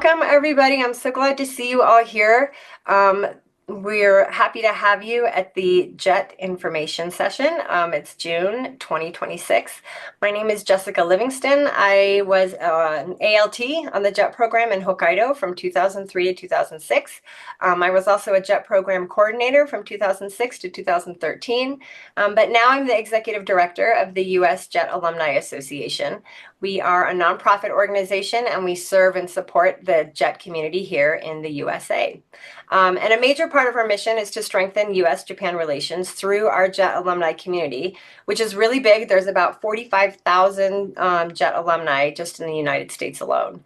Welcome, everybody. I'm so glad to see you all here. We're happy to have you at the JET information session. It's June 2026. My name is Jessica Livingston. I was an ALT on the JET program in Hokkaido from 2003 to 2006. I was also a JET program coordinator from 2006 to 2013. But now I'm the executive director of the U.S. JET Alumni Association. We are a nonprofit organization and we serve and support the JET community here in the USA. And a major part of our mission is to strengthen U.S.-Japan relations through our JET alumni community, which is really big. There's about 45,000 JET alumni just in the United States alone.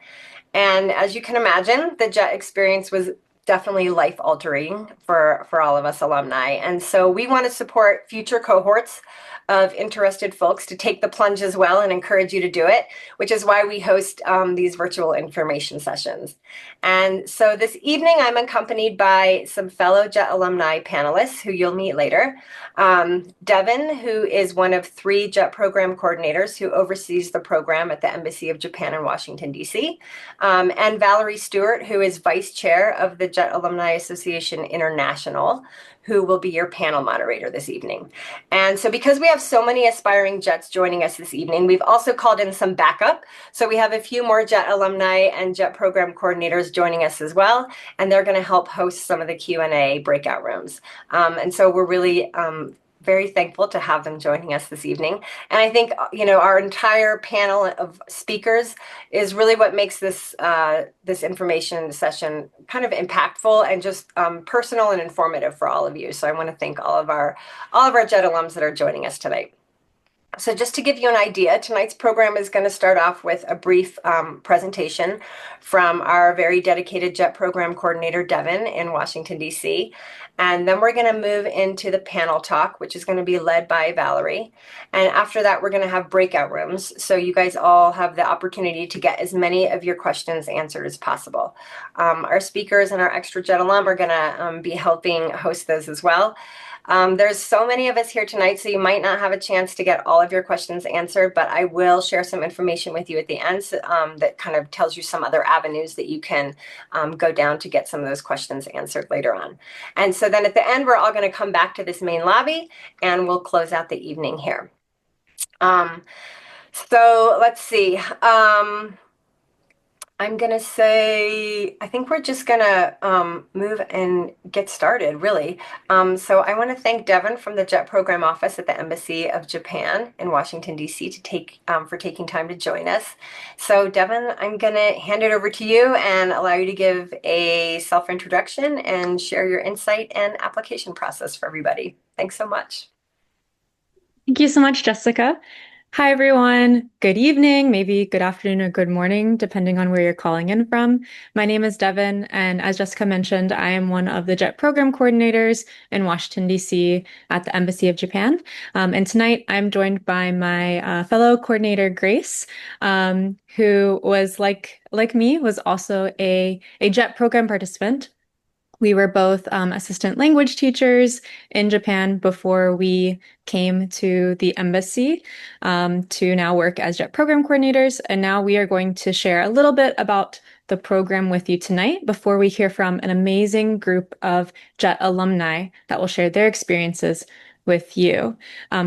And as you can imagine, the JET experience was definitely life-altering for all of us alumni. And so we want to support future cohorts of interested folks to take the plunge as well and encourage you to do it, which is why we host these virtual information sessions. And so this evening, I'm accompanied by some fellow JET alumni panelists who you'll meet later. Devon, who is one of 3 JET program coordinators who oversees the program at the Embassy of Japan in Washington, D.C., and Valerie Stewart, who is vice chair of the JET Alumni Association International, who will be your panel moderator this evening. And so because we have so many aspiring JETs joining us this evening, we've also called in some backup. So we have a few more JET alumni and JET program coordinators joining us as well, and they're going to help host some of the Q&A breakout rooms. And so we're really very thankful to have them joining us this evening. And I think, our entire panel of speakers is really what makes this this information session kind of impactful and just personal and informative for all of you. So I want to thank all of our JET alums that are joining us tonight. So just to give you an idea, tonight's program is going to start off with a brief presentation from our very dedicated JET program coordinator, Devon, in Washington, D.C. And then we're going to move into the panel talk, which is going to be led by Valerie. And after that, we're going to have breakout rooms. So you guys all have the opportunity to get as many of your questions answered as possible. Our speakers and our extra JET alum are going to be helping host those as well. There's so many of us here tonight, so you might not have a chance to get all of your questions answered, but I will share some information with you at the end that kind of tells you some other avenues that you can go down to get some of those questions answered later on. And so then at the end, we're all going to come back to this main lobby and we'll close out the evening here. So let's see. I'm going to say, I think we're just going to move and get started, really. So I want to thank Devon from the JET Program Office at the Embassy of Japan in Washington, D.C. for taking time to join us. So Devon, I'm going to hand it over to you and allow you to give a self-introduction and share your insight and application process for everybody. Thanks so much. Thank you so much, Jessica. Hi, everyone. Good evening, maybe good afternoon or good morning, depending on where you're calling in from. My name is Devon, and as Jessica mentioned, I am one of the JET program coordinators in Washington, D.C. at the Embassy of Japan. And tonight I'm joined by my fellow coordinator, Grace, who was like me, was also a JET program participant. We were both assistant language teachers in Japan before we came to the embassy to now work as JET program coordinators. And now we are going to share a little bit about the program with you tonight before we hear from an amazing group of JET alumni that will share their experiences with you.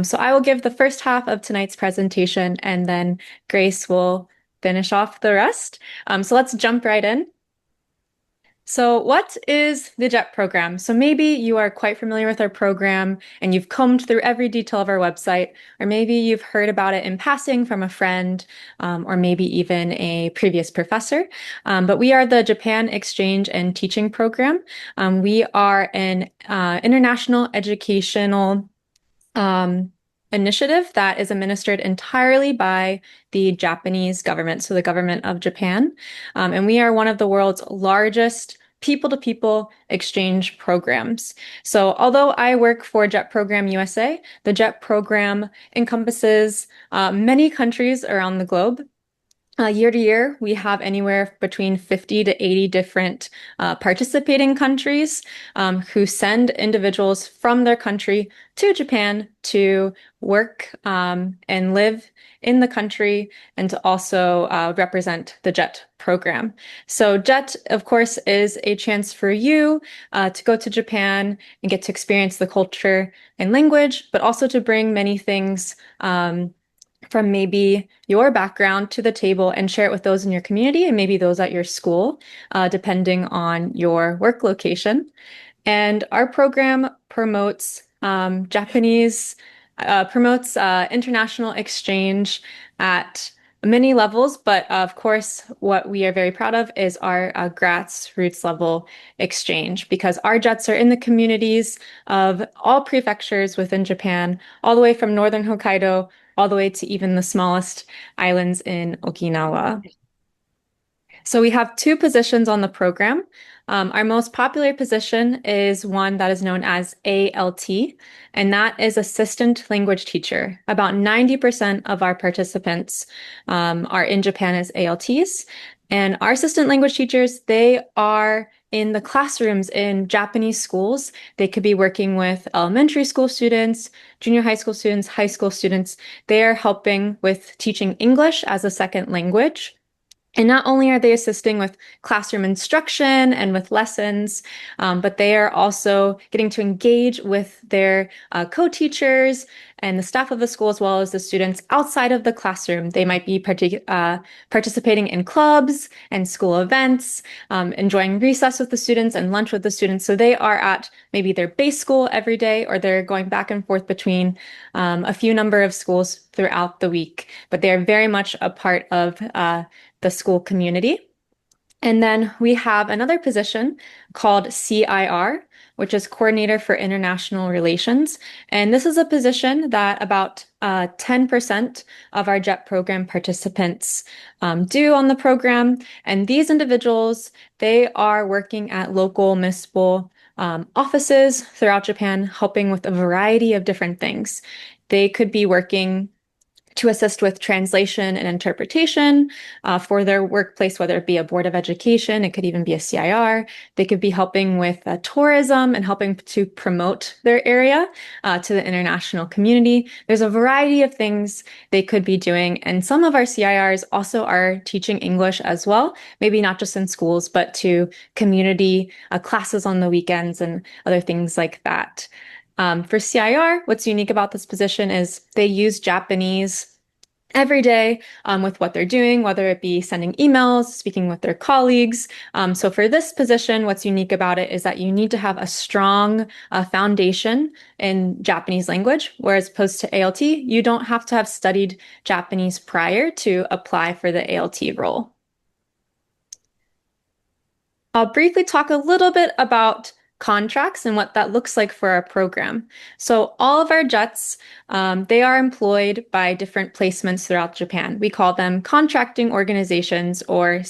So I will give the first half of tonight's presentation and then Grace will finish off the rest. So let's jump right in. So what is the JET program? So maybe you are quite familiar with our program and you've combed through every detail of our website, or maybe you've heard about it in passing from a friend, or maybe even a previous professor. But we are the Japan Exchange and Teaching Program. We are an international educational initiative that is administered entirely by the Japanese government, so the government of Japan. And we are one of the world's largest people-to-people exchange programs. So although I work for JET Program USA, the JET program encompasses many countries around the globe. Year to year, we have anywhere between 50 to 80 different participating countries who send individuals from their country to Japan to work and live in the country and to also represent the JET program. So JET, of course, is a chance for you to go to Japan and get to experience the culture and language, but also to bring many things from maybe your background to the table and share it with those in your community and maybe those at your school, depending on your work location. And our program promotes promotes international exchange at many levels, but of course, what we are very proud of is our grassroots level exchange because our jets are in the communities of all prefectures within Japan, all the way from northern Hokkaido, all the way to even the smallest islands in Okinawa. So we have two positions on the program. Our most popular position is one that is known as ALT, and that is Assistant Language Teacher. About 90% of our participants are in Japan as ALTs. And our assistant language teachers, they are in the classrooms in Japanese schools. They could be working with elementary school students, junior high school students, high school students. They are helping with teaching English as a second language. And not only are they assisting with classroom instruction and with lessons, but they are also getting to engage with their co-teachers and the staff of the school, as well as the students outside of the classroom. They might be participating in clubs and school events, enjoying recess with the students and lunch with the students. So they are at maybe their base school every day, or they're going back and forth between a few number of schools throughout the week. But they are very much a part of the school community. And then we have another position called CIR, which is Coordinator for International Relations. And this is a position that about 10% of our JET program participants do on the program. And these individuals, they are working at local municipal offices throughout Japan, helping with a variety of different things. They could be working to assist with translation and interpretation for their workplace, whether it be a board of education, it could even be a CIR. They could be helping with tourism and helping to promote their area to the international community. There's a variety of things they could be doing. And some of our CIRs also are teaching English as well, maybe not just in schools, but to community classes on the weekends and other things like that. For CIR, what's unique about this position is they use Japanese every day with what they're doing, whether it be sending emails, speaking with their colleagues. So for this position, what's unique about it is that you need to have a strong foundation in Japanese language, whereas opposed to ALT, you don't have to have studied Japanese prior to apply for the ALT role. I'll briefly talk a little bit about contracts and what that looks like for our program. So all of our jets, they are employed by different placements throughout Japan. We call them contracting organizations or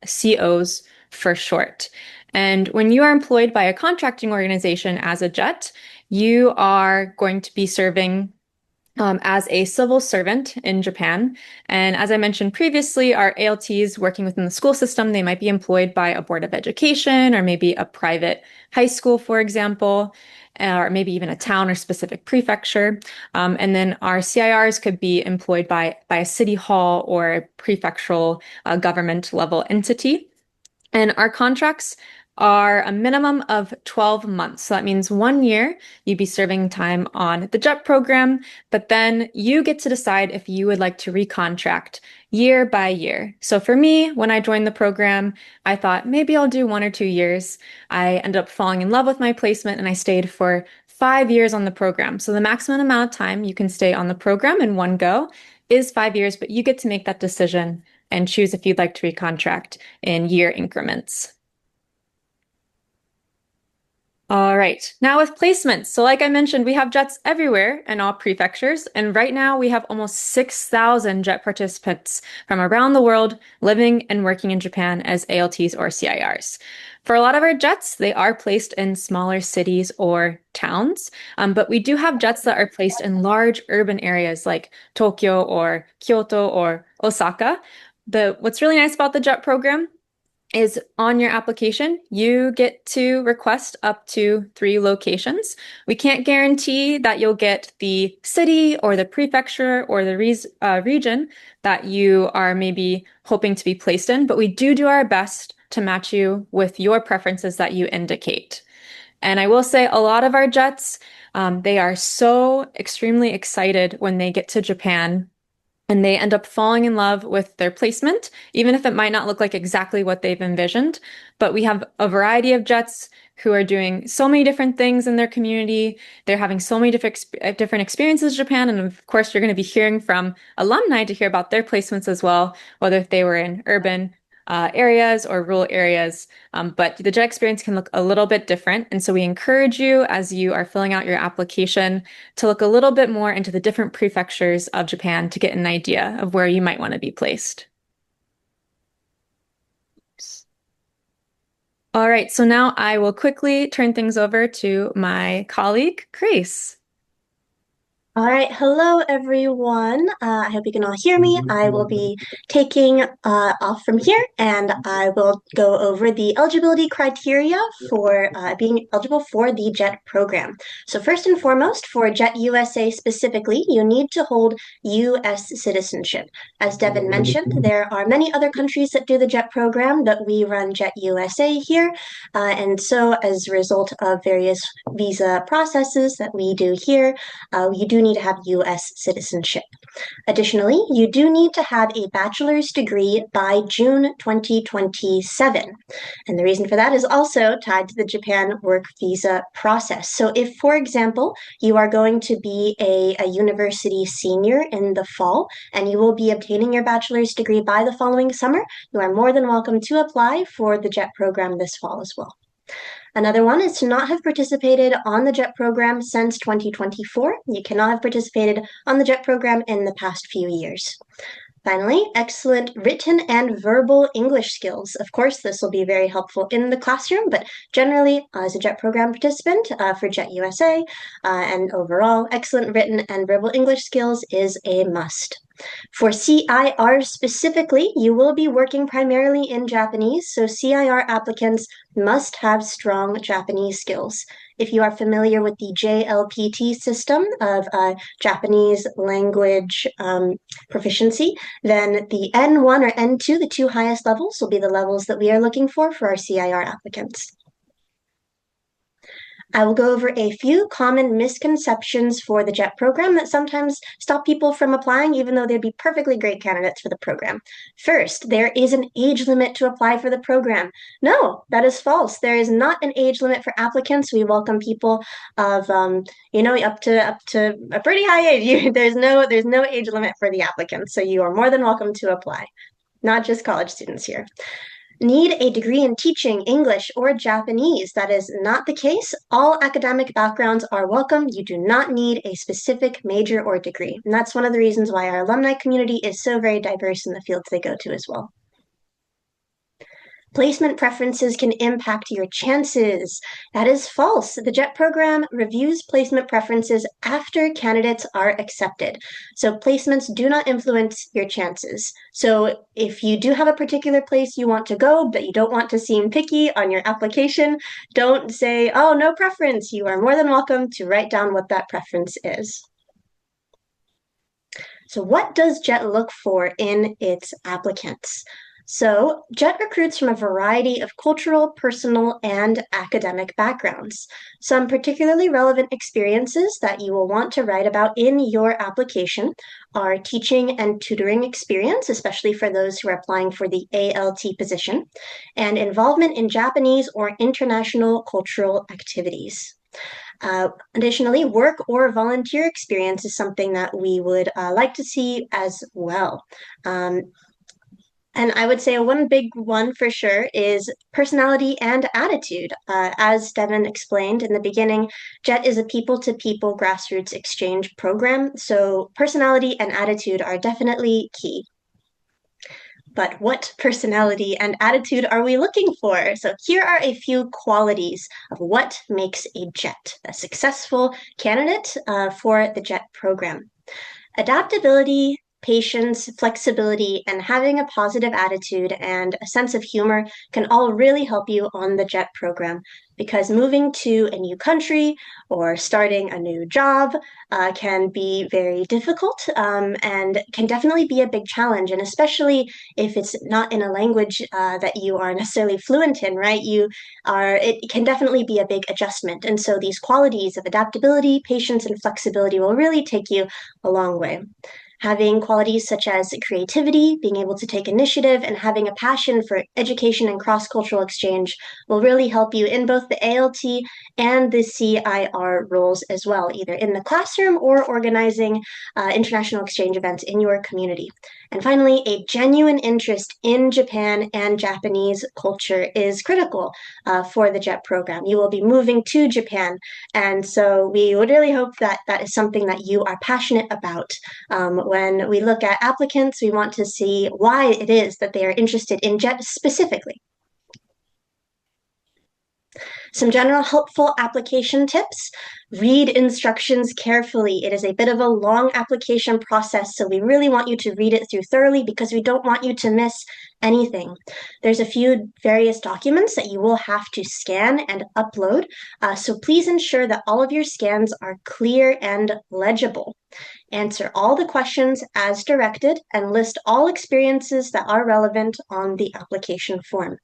COs for short. And when you are employed by a contracting organization as a jet, you are going to be serving as a civil servant in Japan. And as I mentioned previously, our ALTs working within the school system, they might be employed by a board of education or maybe a private high school, for example, or maybe even a town or specific prefecture. And then our CIRs could be employed by a city hall or a prefectural government level entity. And our contracts are a minimum of 12 months. So that means 1 year you'd be serving time on the JET program, but then you get to decide if you would like to recontract year by year. So for me, when I joined the program, I thought maybe I'll do 1 or 2 years. I ended up falling in love with my placement and I stayed for 5 years on the program. So the maximum amount of time you can stay on the program in one go is 5 years, but you get to make that decision and choose if you'd like to recontract in year increments. All right, now with placements. So like I mentioned, we have jets everywhere in all prefectures. And right now we have almost 6,000 jet participants from around the world living and working in Japan as ALTs or CIRs. For a lot of our jets, they are placed in smaller cities or towns, but we do have jets that are placed in large urban areas like Tokyo or Kyoto or Osaka, what's really nice about the JET program is on your application, you get to request up to 3 locations. We can't guarantee that you'll get the city or the prefecture or the region that you are maybe hoping to be placed in, but we do our best to match you with your preferences that you indicate. And I will say a lot of our Jets, they are so extremely excited when they get to Japan and they end up falling in love with their placement, even if it might not look like exactly what they've envisioned. But we have a variety of Jets who are doing so many different things in their community. They're having so many different experiences in Japan. And of course, you're going to be hearing from alumni to hear about their placements as well, whether if they were in urban areas or rural areas. But the JET experience can look a little bit different. And so we encourage you as you are filling out your application to look a little bit more into the different prefectures of Japan to get an idea of where you might want to be placed. All right, so now I will quickly turn things over to my colleague, Grace. All right, hello everyone. I hope you can all hear me. I will be taking off from here and I will go over the eligibility criteria for being eligible for the JET program. So first and foremost, for JET USA specifically, you need to hold US citizenship. As Devon mentioned, there are many other countries that do the JET program, but we run JET USA here. And so as a result of various visa processes that we do here, you do need to have US citizenship. Additionally, you do need to have a bachelor's degree by June 2027. And the reason for that is also tied to the Japan work visa process. So if, for example, you are going to be a university senior in the fall and you will be obtaining your bachelor's degree by the following summer, you are more than welcome to apply for the JET program this fall as well. Another one is to not have participated on the JET program since 2024. You cannot have participated on the JET program in the past few years. Finally, excellent written and verbal English skills. Of course, this will be very helpful in the classroom, but generally, as a JET program participant for JET USA and overall, excellent written and verbal English skills is a must. For CIR specifically, you will be working primarily in Japanese, so CIR applicants must have strong Japanese skills. If you are familiar with the JLPT system of Japanese language proficiency, then the N1 or N2, the 2 highest levels, will be the levels that we are looking for our CIR applicants. I will go over a few common misconceptions for the JET program that sometimes stop people from applying, even though they'd be perfectly great candidates for the program. First, there is an age limit to apply for the program. No, that is false. There is not an age limit for applicants. We welcome people of, up to a pretty high age. There's no age limit for the applicants, so you are more than welcome to apply. Not just college students here. Need a degree in teaching English or Japanese. That is not the case. All academic backgrounds are welcome. You do not need a specific major or degree. And that's one of the reasons why our alumni community is so very diverse in the fields they go to as well. Placement preferences can impact your chances. That is false. The JET program reviews placement preferences after candidates are accepted. So placements do not influence your chances. So if you do have a particular place you want to go, but you don't want to seem picky on your application, don't say, oh, no preference. You are more than welcome to write down what that preference is. So what does JET look for in its applicants? So, JET recruits from a variety of cultural, personal, and academic backgrounds. Some particularly relevant experiences that you will want to write about in your application are teaching and tutoring experience, especially for those who are applying for the ALT position, and involvement in Japanese or international cultural activities. Additionally, work or volunteer experience is something that we would like to see as well. And I would say one big one for sure is personality and attitude. As Devon explained in the beginning, JET is a people-to-people grassroots exchange program, so personality and attitude are definitely key. But what personality and attitude are we looking for? So here are a few qualities of what makes a JET, a successful candidate for the JET program. Adaptability, patience, flexibility, and having a positive attitude and a sense of humor can all really help you on the JET program, because moving to a new country or starting a new job can be very difficult, and can definitely be a big challenge. And especially if it's not in a language that you are necessarily fluent in, right? It can definitely be a big adjustment. And so these qualities of adaptability, patience, and flexibility will really take you a long way. Having qualities such as creativity, being able to take initiative, and having a passion for education and cross-cultural exchange will really help you in both the ALT and the CIR roles as well, either in the classroom or organizing international exchange events in your community. And finally, a genuine interest in Japan and Japanese culture is critical for the JET program. You will be moving to Japan, and so we would really hope that that is something that you are passionate about. When we look at applicants, we want to see why it is that they are interested in JET specifically. Some general helpful application tips. Read instructions carefully. It is a bit of a long application process, so we really want you to read it through thoroughly because we don't want you to miss anything. There's a few various documents that you will have to scan and upload, so please ensure that all of your scans are clear and legible. Answer all the questions as directed and list all experiences that are relevant on the application form.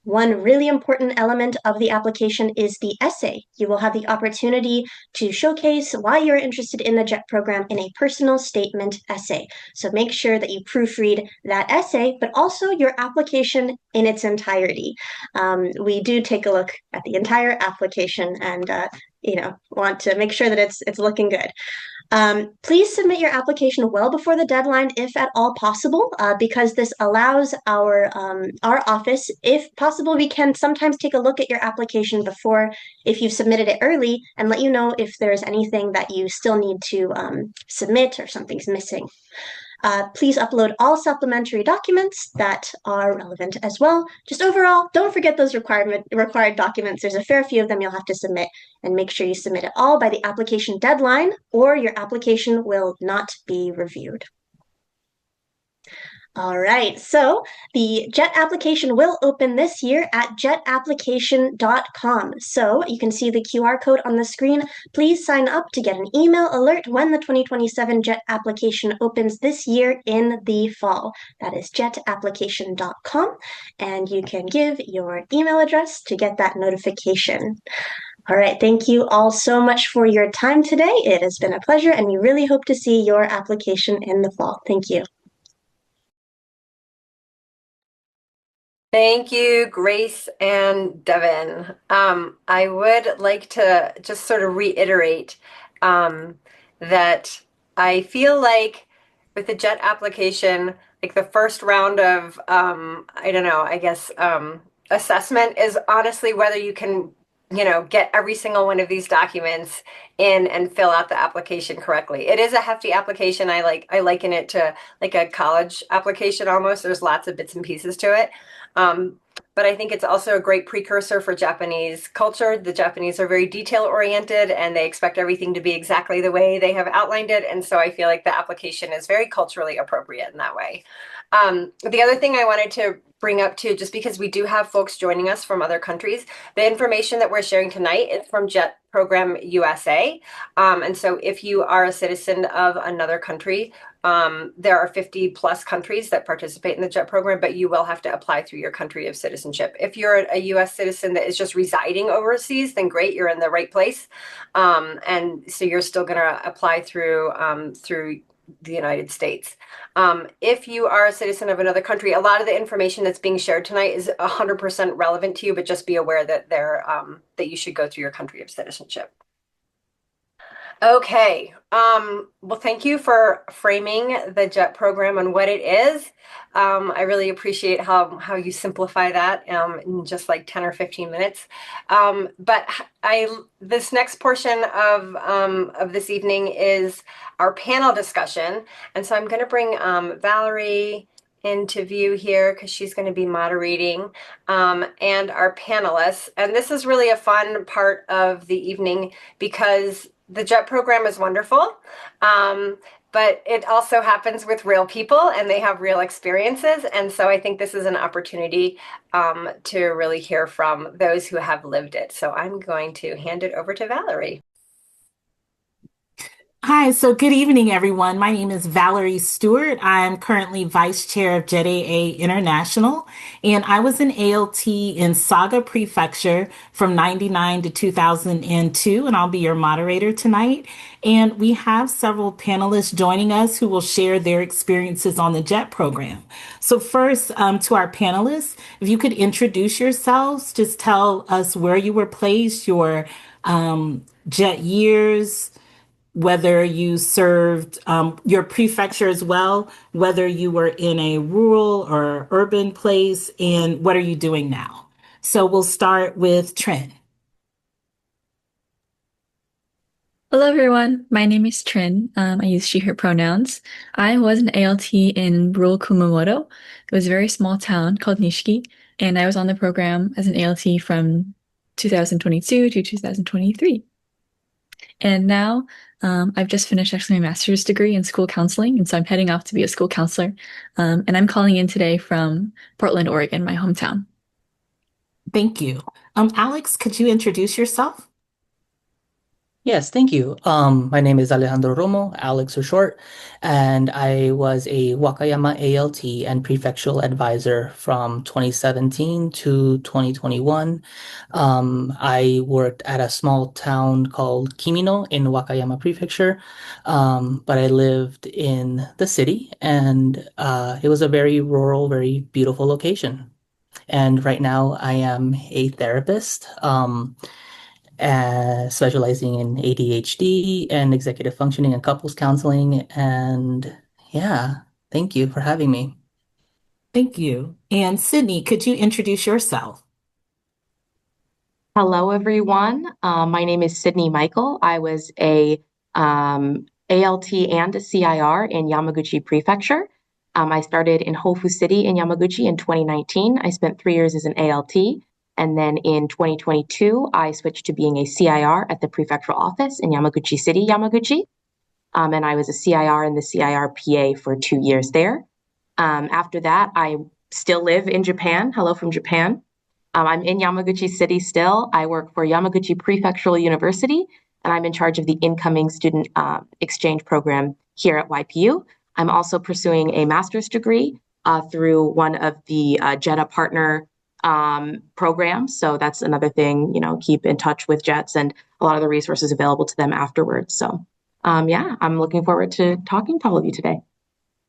One really important element of the application is the essay. You will have the opportunity to showcase why you're interested in the JET program in a personal statement essay. So make sure that you proofread that essay, but also your application in its entirety. We do take a look at the entire application and want to make sure that it's looking good. Please submit your application well before the deadline, if at all possible, because this allows our office, if possible, we can sometimes take a look at your application before, if you've submitted it early, and let you know if there's anything that you still need to submit or something's missing. Please upload all supplementary documents that are relevant as well. Just overall, don't forget those required documents. There's a fair few of them you'll have to submit, and make sure you submit it all by the application deadline, or your application will not be reviewed. All right, so the JET application will open this year at jetapplication.com. So you can see the QR code on the screen. Please sign up to get an email alert when the 2027 JET application opens this year in the fall. That is jetapplication.com, and you can give your email address to get that notification. All right, thank you all so much for your time today. It has been a pleasure, and we really hope to see your application in the fall. Thank you. Thank you, Grace and Devon. I would like to just sort of reiterate that I feel like with the JET application, like the first round of, I don't know, I guess assessment is honestly whether you can, get every single one of these documents in and fill out the application correctly. It is a hefty application. I liken it to like a college application almost. There's lots of bits and pieces to it. But I think it's also a great precursor for Japanese culture. The Japanese are very detail oriented and they expect everything to be exactly the way they have outlined it. And so I feel like the application is very culturally appropriate in that way. The other thing I wanted to bring up too, just because we do have folks joining us from other countries, the information that we're sharing tonight is from JET Program USA. And so if you are a citizen of another country, there are 50 plus countries that participate in the JET program, but you will have to apply through your country of citizenship. If you're a US citizen that is just residing overseas, then great, you're in the right place. And so you're still going to apply through the United States. If you are a citizen of another country, a lot of the information that's being shared tonight is 100% relevant to you, but just be aware that that you should go through your country of citizenship. Okay. Well, thank you for framing the JET program and what it is. I really appreciate how you simplify that in just like 10 or 15 minutes. But this next portion of this evening is our panel discussion. And so I'm going to bring Valerie into view here because she's going to be moderating, and our panelists. And this is really a fun part of the evening because the JET program is wonderful. but it also happens with real people and they have real experiences. And so I think this is an opportunity to really hear from those who have lived it. So I'm going to hand it over to Valerie. Hi, so good evening, everyone. My name is Valerie Stewart. I'm currently Vice Chair of JET International, and I was an ALT in Saga Prefecture from 99 to 2002, and I'll be your moderator tonight. And we have several panelists joining us who will share their experiences on the JET program. So first, to our panelists, if you could introduce yourselves, just tell us where you were placed, your JET years, whether you served your prefecture as well, whether you were in a rural or urban place, and what are you doing now? So we'll start with Trinh. Hello, everyone. My name is Trinh. I use she, her pronouns. I was an ALT in rural Kumamoto. It was a very small town called Nishiki, and I was on the program as an ALT from 2022 to 2023. And now I've just finished actually my master's degree in school counseling, and so I'm heading off to be a school counselor. And I'm calling in today from Portland, Oregon, my hometown. Thank you. Alex, could you introduce yourself? Yes, thank you. My name is Alejandro Romo, Alex for short, and I was a Wakayama ALT and prefectural advisor from 2017 to 2021. I worked at a small town called Kimino in Wakayama Prefecture, but I lived in the city, and it was a very rural, very beautiful location. And right now, I am a therapist. Specializing in ADHD and executive functioning and couples counseling. And yeah, thank you for having me. Thank you. And Sydney, could you introduce yourself? Hello, everyone. My name is Sydney Michael. I was a ALT and a CIR in Yamaguchi Prefecture. I started in Hofu City in Yamaguchi in 2019. I spent 3 years as an ALT. And then in 2022, I switched to being a CIR at the prefectural office in Yamaguchi City, Yamaguchi. And I was a CIR in the CIR PA for 2 years there. After that, I still live in Japan. Hello from Japan. I'm in Yamaguchi City still. I work for Yamaguchi Prefectural University, and I'm in charge of the incoming student exchange program here at YPU. I'm also pursuing a master's degree through one of the JETA partner programs. So that's another thing, keep in touch with JETs and a lot of the resources available to them afterwards. So yeah, I'm looking forward to talking to all of you today.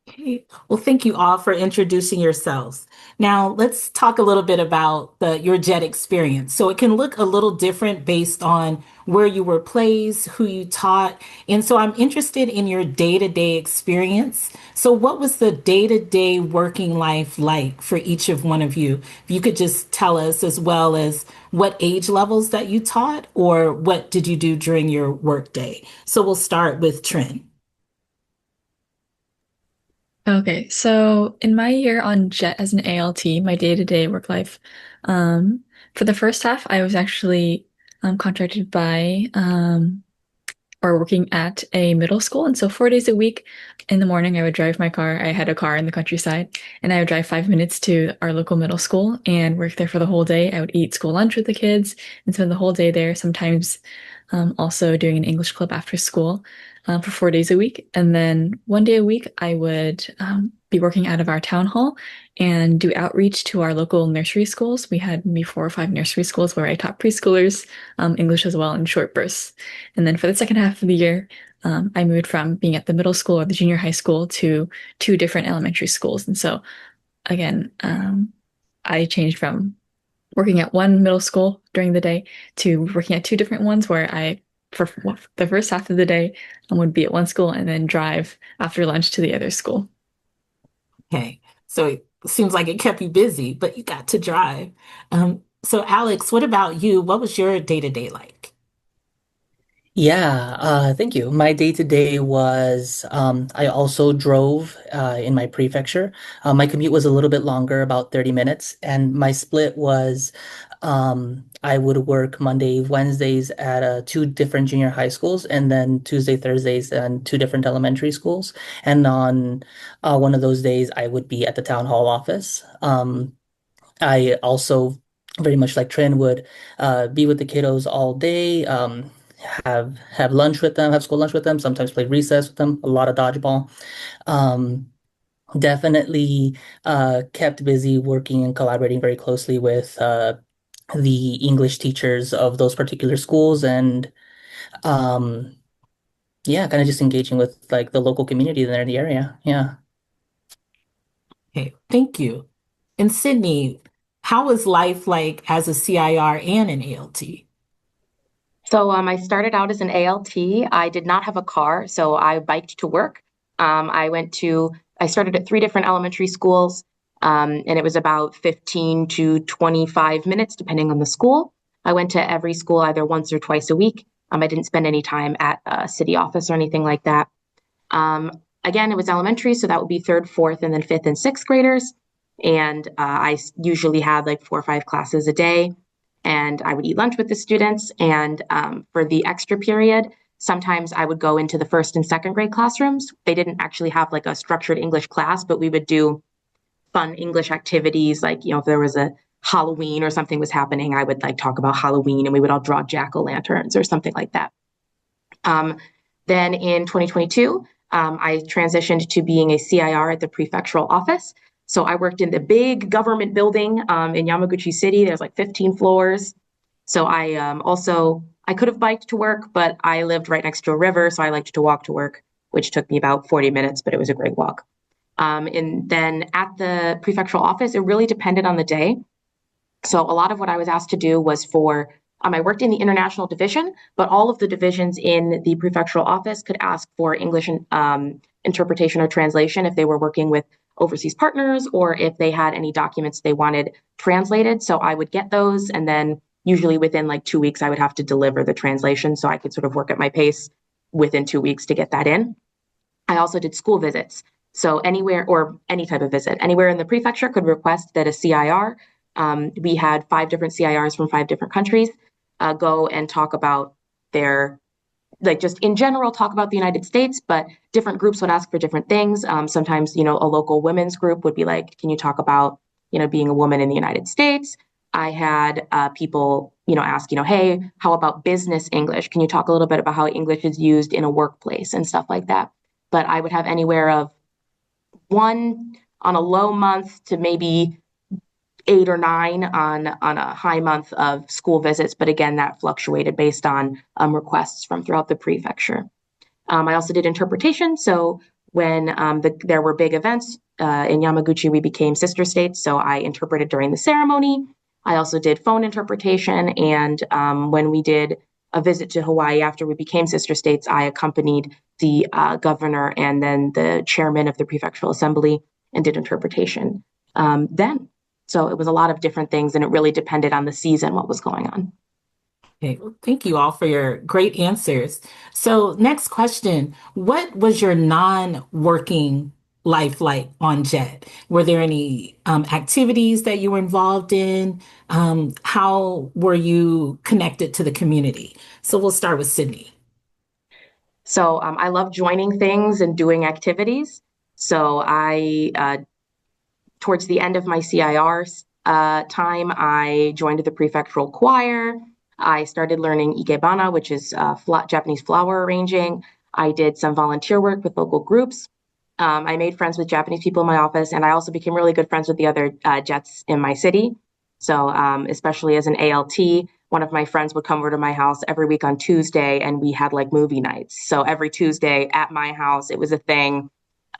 Okay. Well, thank you all for introducing yourselves. Now, let's talk a little bit about your JET experience. So it can look a little different based on where you were placed, who you taught. And so I'm interested in your day-to-day experience. So what was the day-to-day working life like for each of one of you? If you could just tell us, as well as what age levels that you taught, or what did you do during your workday? So we'll start with Trinh. Okay, so in my year on JET as an ALT, my day-to-day work life, for the first half, I was actually contracted by or working at a middle school. And so 4 days a week in the morning, I would drive my car. I had a car in the countryside, and I would drive 5 minutes to our local middle school and work there for the whole day. I would eat school lunch with the kids and spend the whole day there, sometimes also doing an English club after school for 4 days a week. And then 1 day a week, I would be working out of our town hall and do outreach to our local nursery schools. We had maybe 4 or 5 nursery schools where I taught preschoolers English as well in short bursts. And then for the second half of the year, I moved from being at the middle school or the junior high school to 2 different elementary schools. And so again, I changed from working at one middle school during the day to working at 2 different ones where I, for the first half of the day, I would be at one school and then drive after lunch to the other school. Okay, so it seems like it kept you busy, but you got to drive. So Alex, what about you? What was your day-to-day like? Yeah, thank you. My day to day was I also drove in my prefecture. My commute was a little bit longer, about 30 minutes, and my split was I would work Monday, Wednesdays at two different junior high schools, and then Tuesday, Thursdays, and two different elementary schools. And on one of those days, I would be at the town hall office. I also very much like Trinh would be with the kiddos all day, have lunch with them, have school lunch with them, sometimes play recess with them, a lot of dodgeball. Um, Definitely kept busy working and collaborating very closely with the English teachers of those particular schools and um, yeah, kind of just engaging with like the local community there in the area. Yeah. Okay, thank you. And Sydney, how is life like as a CIR and an ALT? So I started out as an ALT. I did not have a car, so I biked to work. I started at three different elementary schools, and it was about 15 to 25 minutes, depending on the school. I went to every school either once or twice a week. I didn't spend any time at a city office or anything like that. Um, Again, it was elementary, so that would be third, fourth, and then fifth and sixth graders. And I usually had like 4 or 5 classes a day, and I would eat lunch with the students. And for the extra period, sometimes I would go into the first and second grade classrooms. They didn't actually have like a structured English class, but we would do fun English activities. Like, if there was a Halloween or something was happening, I would like talk about Halloween and we would all draw jack-o'-lanterns or something like that. Then in 2022, I transitioned to being a CIR at the prefectural office. So I worked in the big government building in Yamaguchi City. There's like 15 floors. So I could have biked to work, but I lived right next to a river, so I liked to walk to work, which took me about 40 minutes, but it was a great walk. And then at the prefectural office, it really depended on the day. So a lot of what I was asked to do was I worked in the international division, but all of the divisions in the prefectural office could ask for English interpretation or translation if they were working with overseas partners or if they had any documents they wanted translated. So I would get those, and then usually within like 2 weeks, I would have to deliver the translation so I could sort of work at my pace within 2 weeks to get that in. I also did school visits. So anywhere or any type of visit, anywhere in the prefecture could request that a CIR, we had 5 different CIRs from 5 different countries, go and talk about just in general, talk about the United States, but different groups would ask for different things. Sometimes, a local women's group would be like, can you talk about, being a woman in the United States? I had people, ask, hey, how about business English? Can you talk a little bit about how English is used in a workplace and stuff like that? But I would have anywhere of 1 on a low month to maybe 8 or 9 on a high month of school visits. But again, that fluctuated based on requests from throughout the prefecture. I also did interpretation. So when there were big events in Yamaguchi, we became sister states. So I interpreted during the ceremony. I also did phone interpretation. And when we did a visit to Hawaii after we became sister states, I accompanied the governor and then the chairman of the prefectural assembly and did interpretation then. So it was a lot of different things, and it really depended on the season, what was going on. Okay, well, thank you all for your great answers. So next question, what was your non-working life like on JET? Were there any activities that you were involved in? How were you connected to the community? So we'll start with Sydney. So I love joining things and doing activities. So towards the end of my CIR time, I joined the prefectural choir. I started learning ikebana, which is Japanese flower arranging. I did some volunteer work with local groups. I made friends with Japanese people in my office, and I also became really good friends with the other JETs in my city. So especially as an ALT, one of my friends would come over to my house every week on Tuesday, and we had like movie nights. So every Tuesday at my house, it was a thing.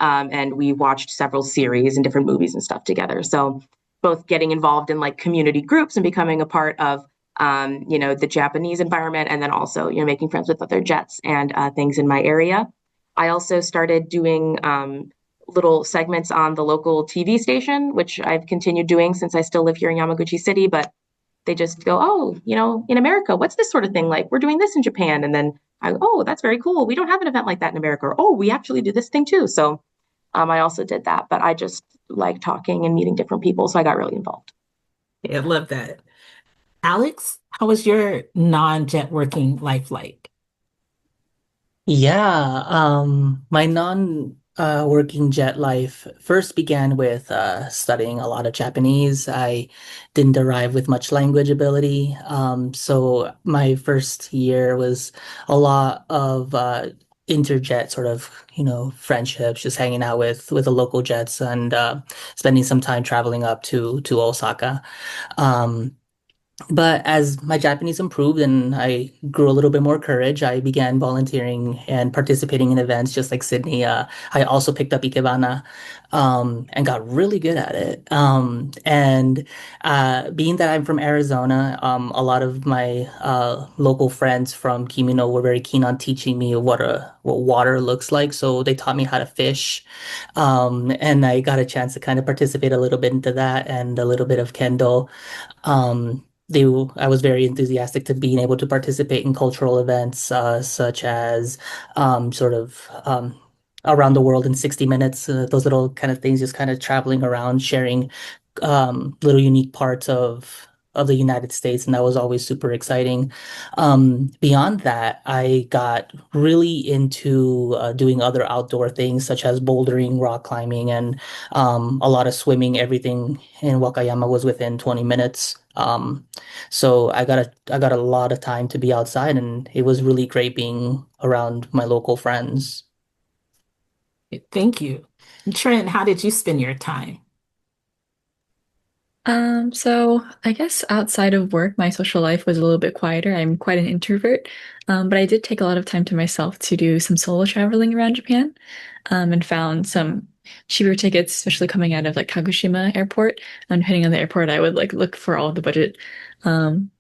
And we watched several series and different movies and stuff together. So both getting involved in like community groups and becoming a part of, the Japanese environment, and then also, making friends with other JETs and things in my area. I also started doing little segments on the local TV station, which I've continued doing since I still live here in Yamaguchi City, but they just go, oh, in America, what's this sort of thing like? We're doing this in Japan. And then oh, that's very cool. We don't have an event like that in America. Or, oh, we actually do this thing too. So I also did that, but I just like talking and meeting different people. So I got really involved. Yeah, I love that. Alex, how was your non-jet working life like? Yeah, my non working jet life first began with studying a lot of Japanese. I didn't arrive with much language ability. So my first year was a lot of interjet sort of, friendships, just hanging out with the local jets and spending some time traveling up to Osaka. Um, but as my Japanese improved and I grew a little bit more courage, I began volunteering and participating in events just like Sydney. I also picked up Ikebana, and got really good at it. And being that I'm from Arizona, a lot of my local friends from Kimino were very keen on teaching me what water looks like. So they taught me how to fish, and I got a chance to kind of participate a little bit into that and a little bit of Kendo. I was very enthusiastic to being able to participate in cultural events, such as sort of around the world in 60 minutes, those little kind of things, just kind of traveling around, sharing little unique parts of the United States, and that was always super exciting. Beyond that, I got really into doing other outdoor things such as bouldering, rock climbing, and a lot of swimming. Everything in Wakayama was within 20 minutes. So I got a lot of time to be outside, and it was really great being around my local friends. Thank you. Trent, how did you spend your time? So I guess outside of work, my social life was a little bit quieter. I'm quite an introvert, but I did take a lot of time to myself to do some solo traveling around Japan, and found some cheaper tickets, especially coming out of like Kagoshima Airport. And depending on the airport, I would like look for all the budget um,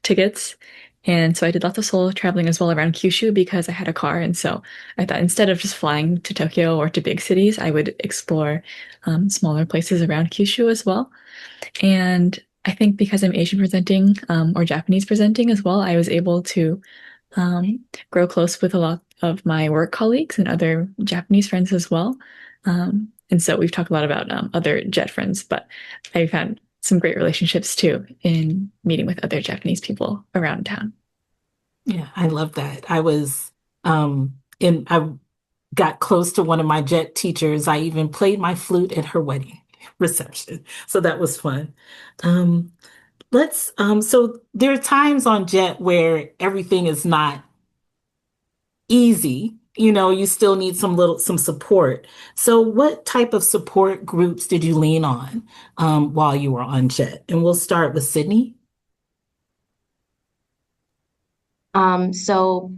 tickets. And so I did lots of solo traveling as well around Kyushu because I had a car. And so I thought instead of just flying to Tokyo or to big cities, I would explore smaller places around Kyushu as well. And I think because I'm Asian presenting, or Japanese presenting as well, I was able to grow close with a lot of my work colleagues and other Japanese friends as well. And so we've talked a lot about other Jet friends, but I found some great relationships too in meeting with other Japanese people around town. Yeah, I love that. I got close to one of my jet teachers. I even played my flute at her wedding reception. So that was fun. Um, so there are times on jet where everything is not easy. You still need some support. So what type of support groups did you lean on while you were on jet? And we'll start with Sydney. So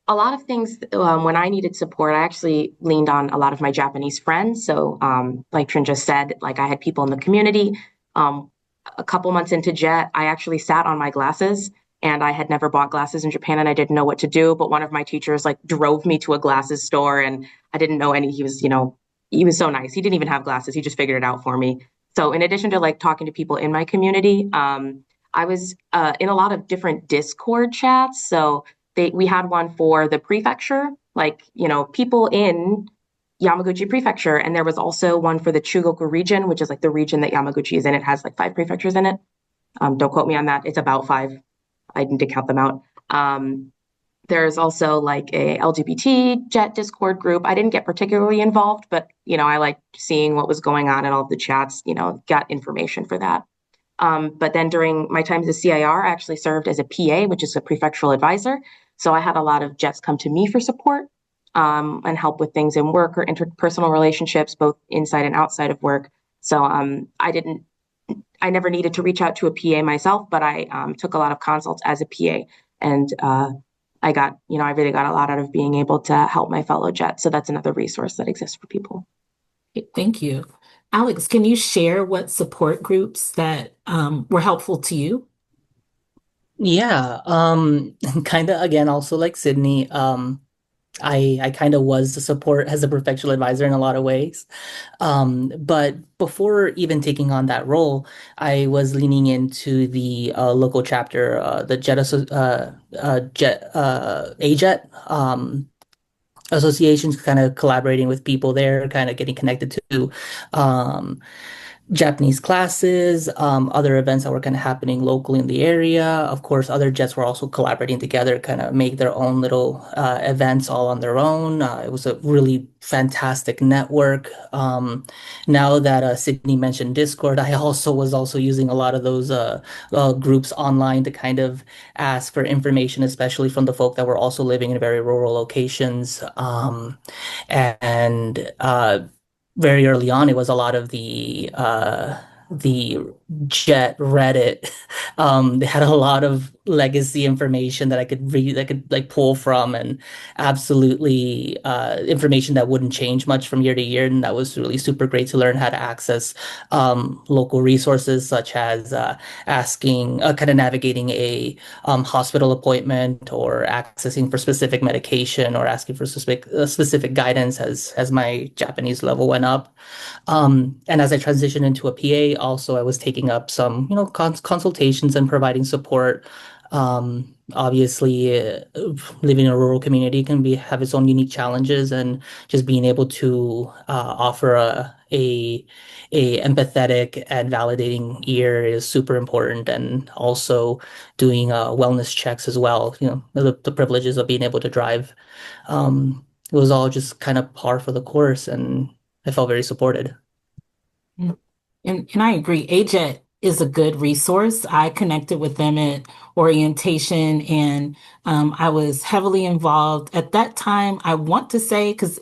a lot of things when I needed support, I actually leaned on a lot of my Japanese friends. So, like Trinh just said, like I had people in the community. Um, a couple months into Jet, I actually sat on my glasses, and I had never bought glasses in Japan, and I didn't know what to do. But one of my teachers like drove me to a glasses store, and I didn't know any. He was so nice. He didn't even have glasses. He just figured it out for me. So, in addition to like talking to people in my community, I was in a lot of different Discord chats. So we had one for the prefecture, like, people in Yamaguchi prefecture. And there was also one for the Chugoku region, which is like the region that Yamaguchi is in. It has like 5 prefectures in it. Don't quote me on that. It's about 5. I need to count them out. There's also like a LGBT jet Discord group. I didn't get particularly involved, but, I liked seeing what was going on in all of the chats, got information for that. But then during my time as a CIR, I actually served as a PA, which is a prefectural advisor. So I had a lot of Jets come to me for support, and help with things in work or interpersonal relationships, both inside and outside of work. So I never needed to reach out to a PA myself, but I took a lot of consults as a PA, and I really got a lot out of being able to help my fellow Jets. So that's another resource that exists for people. Thank you. Alex, can you share what support groups that were helpful to you? Yeah, kind of again, also like Sydney. I kind of was the support as a professional advisor in a lot of ways. But before even taking on that role, I was leaning into the local chapter, the AJET associations, kind of collaborating with people there, kind of getting connected to um, Japanese classes, other events that were kind of happening locally in the area. Of course, other jets were also collaborating together, kind of make their own little events all on their own. It was a really fantastic network. Now that Sydney mentioned Discord, I also was also using a lot of those groups online to kind of ask for information, especially from the folk that were also living in very rural locations. And very early on, it was a lot of the Jet Reddit. They had a lot of legacy information that I could read, I could like pull from, and absolutely information that wouldn't change much from year to year. And that was really super great to learn how to access local resources, such as asking, kind of navigating a hospital appointment, or accessing for specific medication, or asking for specific guidance as my Japanese level went up. And as I transitioned into a PA, also I was taking up some, consultations and providing support. Obviously, living in a rural community can have its own unique challenges, and just being able to offer a empathetic and validating ear is super important. And also doing wellness checks as well. The privileges of being able to drive. It was all just kind of par for the course, and I felt very supported. Mm. And I agree. AJET is a good resource. I connected with them at orientation, and I was heavily involved at that time. I want to say, because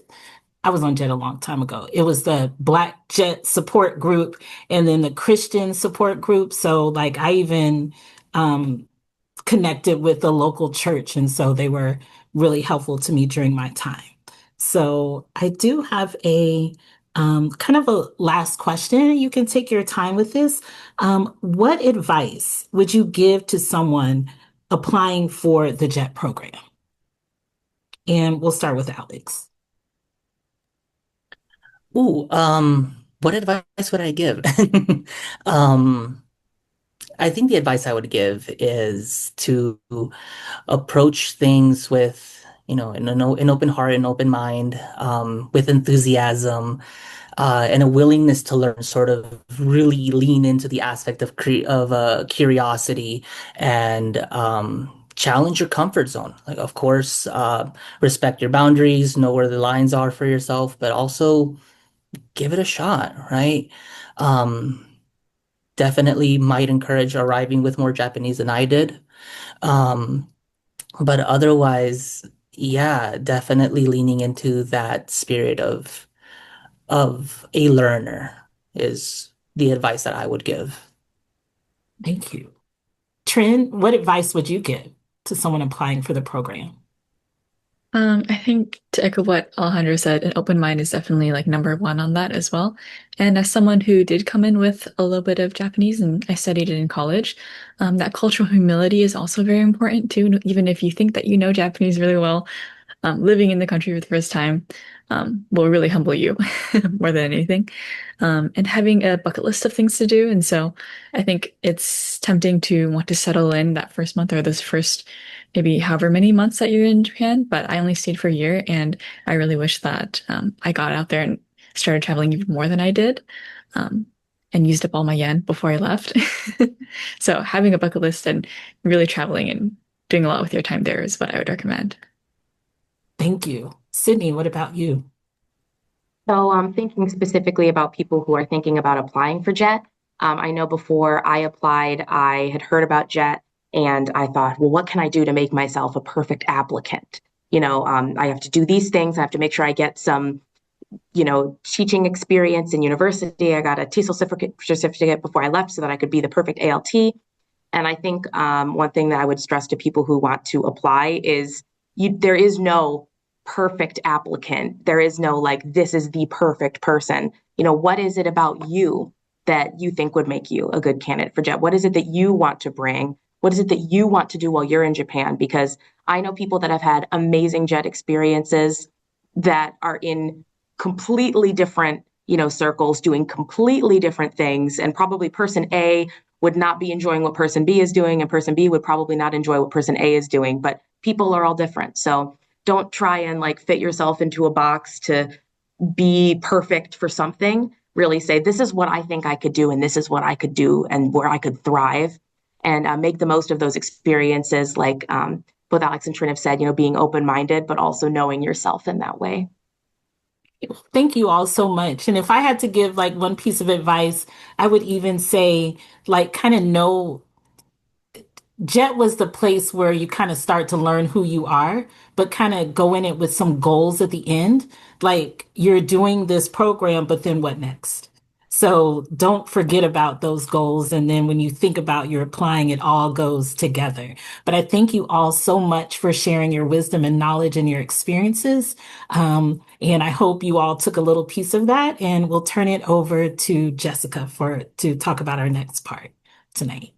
I was on Jet a long time ago, it was the Black Jet support group and then the Christian support group. So, like, I even connected with the local church, and so they were really helpful to me during my time. So I do have a kind of a last question. You can take your time with this. What advice would you give to someone applying for the JET program? And we'll start with Alex. Ooh, what advice would I give? Um, I think the advice I would give is to approach things with, an open heart and open mind, with enthusiasm, and a willingness to learn, sort of really lean into the aspect of curiosity, and challenge your comfort zone. Like, of course, respect your boundaries, know where the lines are for yourself, but also give it a shot, right? Um, Definitely might encourage arriving with more Japanese than I did. Um, but otherwise, yeah, definitely leaning into that spirit of a learner is the advice that I would give. Thank you. Trinh, what advice would you give to someone applying for the program? I think to echo what Alejandro said, an open mind is definitely like number one on that as well. And as someone who did come in with a little bit of Japanese and I studied it in college, that cultural humility is also very important too. Even if you think that you know Japanese really well, living in the country for the first time will really humble you more than anything. And having a bucket list of things to do. And so I think it's tempting to want to settle in that first month or those first maybe however many months that you're in Japan. But I only stayed for a year, and I really wish that I got out there and started traveling even more than I did. And used up all my yen before I left. So having a bucket list and really traveling and doing a lot with your time there is what I would recommend. Thank you. Sydney, what about you? So I'm thinking specifically about people who are thinking about applying for JET. I know before I applied, I had heard about JET and I thought, well, what can I do to make myself a perfect applicant? I have to do these things. I have to make sure I get some, teaching experience in university. I got a TESOL certificate before I left so that I could be the perfect ALT. And I think one thing that I would stress to people who want to apply is there is no perfect applicant. There is no like, this is the perfect person. What is it about you that you think would make you a good candidate for JET? What is it that you want to bring? What is it that you want to do while you're in Japan? Because I know people that have had amazing jet experiences that are in completely different, circles doing completely different things. And probably person A would not be enjoying what person B is doing, and person B would probably not enjoy what person A is doing. But people are all different. So don't try and fit yourself into a box to be perfect for something. Really say, this is what I think I could do, and this is what I could do, and where I could thrive, and make the most of those experiences. Like both Alex and Trinh have said, being open-minded, but also knowing yourself in that way. Thank you all so much. And if I had to give one piece of advice, I would even say kind of know Jet was the place where you kind of start to learn who you are, but kind of go in it with some goals at the end. Like you're doing this program, but then what next? So don't forget about those goals. And then when you think about you're applying, it all goes together. But I thank you all so much for sharing your wisdom and knowledge and your experiences. And I hope you all took a little piece of that, and we'll turn it over to Jessica to talk about our next part tonight.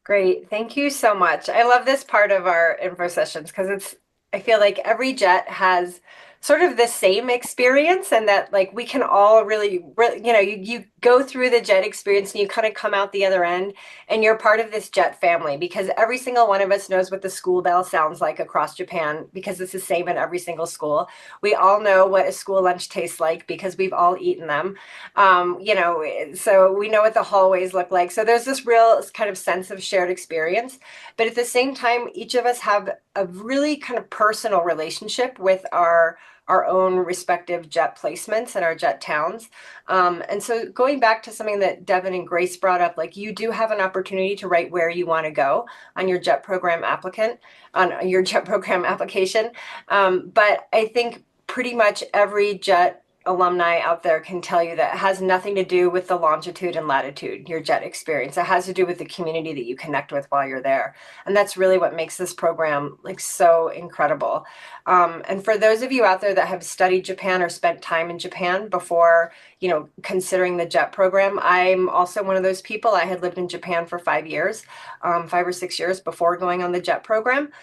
Great. Thank you so much. I love this part of our info sessions because I feel like every jet has sort of the same experience, and that we can all really, you go through the jet experience and you kind of come out the other end and you're part of this jet family, because every single one of us knows what the school bell sounds like across Japan, because it's the same in every single school. We all know what a school lunch tastes like because we've all eaten them. So we know what the hallways look like. So there's this real kind of sense of shared experience, but at the same time, each of us have a really kind of personal relationship with our own respective jet placements and our jet towns. And so going back to something that Devon and Grace brought up, you do have an opportunity to write where you want to go on your jet program application. But I think pretty much every jet alumni out there can tell you that it has nothing to do with the longitude and latitude, your jet experience. It has to do with the community that you connect with while you're there. And that's really what makes this program so incredible. And for those of you out there that have studied Japan or spent time in Japan before, considering the jet program, I'm also one of those people. I had lived in Japan for 5 years, 5 or 6 years before going on the jet program.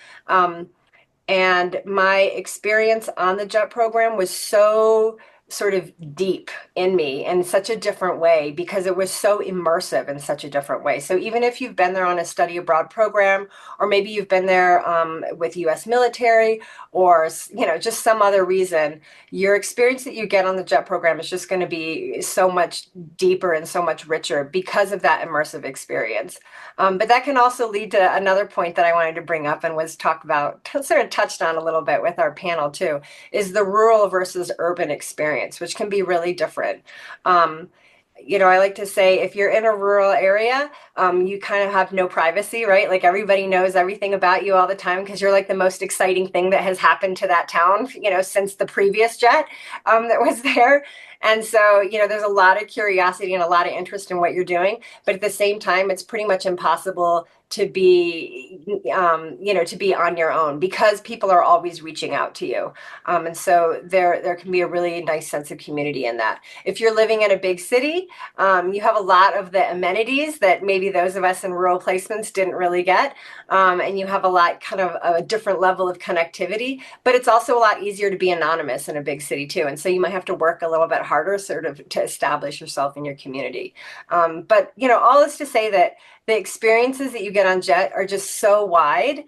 And my experience on the jet program was so sort of deep in me in such a different way, because it was so immersive in such a different way. So even if you've been there on a study abroad program, or maybe you've been there with US military, or just some other reason, your experience that you get on the jet program is just going to be so much deeper and so much richer because of that immersive experience. But that can also lead to another point that I wanted to bring up and was talked about, sort of touched on a little bit with our panel too, is the rural versus urban experience, which can be really different. I like to say, if you're in a rural area, you kind of have no privacy, right? Everybody knows everything about you all the time because you're the most exciting thing that has happened to that town, since the previous jet that was there. And so, there's a lot of curiosity and a lot of interest in what you're doing. But at the same time, it's pretty much impossible to be, to be on your own, because people are always reaching out to you. And so there can be a really nice sense of community in that. If you're living in a big city, you have a lot of the amenities that maybe those of us in rural placements didn't really get. And you have a lot kind of a different level of connectivity, but it's also a lot easier to be anonymous in a big city too. And so you might have to work a little bit harder sort of to establish yourself in your community. But, all is to say that the experiences that you get on jet are just so wide.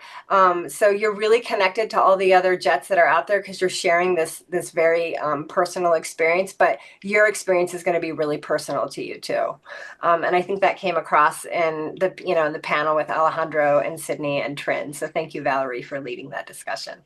So you're really connected to all the other jets that are out there because you're sharing this very personal experience, but your experience is going to be really personal to you too. And I think that came across in the panel with Alejandro and Sydney and Trinh. So thank you, Valerie, for leading that discussion.